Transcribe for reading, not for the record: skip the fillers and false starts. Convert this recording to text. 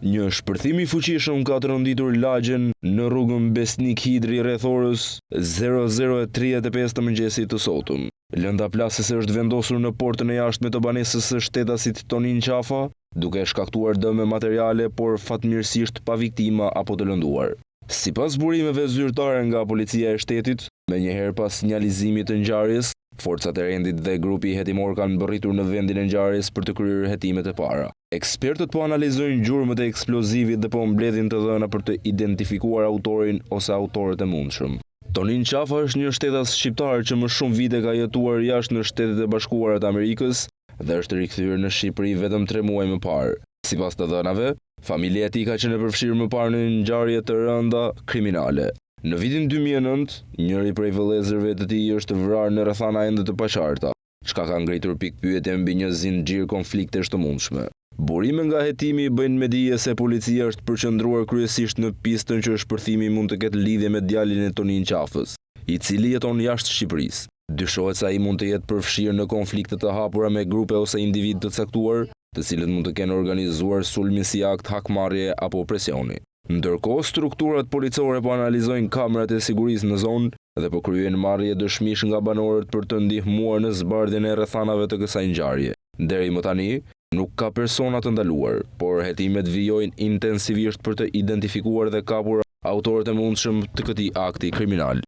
Një shpërthim i fuqishëm ka tronditur lagjen në rrugën Besnik Hidri rreth orës 00:35 të mëngjesit të sotëm. Lënda plasëse është vendosur në portën e jashtme të banesës së shtetasit Tonin Qafa, duke shkaktuar dëme materiale, por fatmirësisht pa viktima apo të lënduar. Sipas burimeve zyrtare nga policia e shtetit, menjëherë pas sinjalizimit të ngjarjes, forcat e rendit dhe grupi hetimor kanë mbërritur në vendin e ngjarjes për të kryer hetimet e para. Ekspertët po analizojnë gjurmët e eksplozivit dhe po mbledhin të dhëna për të identifikuar autorin ose autorët e mundshëm. Tonin Qafa është një shtetas shqiptar që më shumë vite ka jetuar jashtë në Shtetet e Bashkuara të Amerikës dhe është rikthyer në Shqipëri vetëm 3 muaj më parë. Sipas të dhënave, familja e tij ka qenë e përfshirë më parë në ngjarje të rënda kriminale. Në vitin 2009, njëri prej vëllezërve të tij është vrarë në rrethana ende të paqarta, çka ka ngritur pikpyetje mbi një zinxhir konfliktesh të mundshme. Burime nga hetimi bëjnë me dije se policia është përqendruar kryesisht në pistën që shpërthimi mund të ketë lidhje me djalin e Tonin Qafës, i cili jeton jashtë Shqipërisë. Dyshohet se ai mund të jetë përfshirë në konflikte të hapura me grupe ose individ të caktuar, të cilët mund të kenë organizuar sulmin si akt hakmarrje apo presioni. Ndërkohë, strukturat policore po analizojnë kamerat e sigurisë në zonë dhe po kryejnë marrje dëshmish nga banorët për të ndihmuar në zbardhjen e rrethanave të kësaj ngjarje. Deri më tani, nuk ka persona të ndaluar, por hetimet vijojnë intensivisht për të identifikuar dhe kapur autorët e mundshëm të këtij akti kriminal.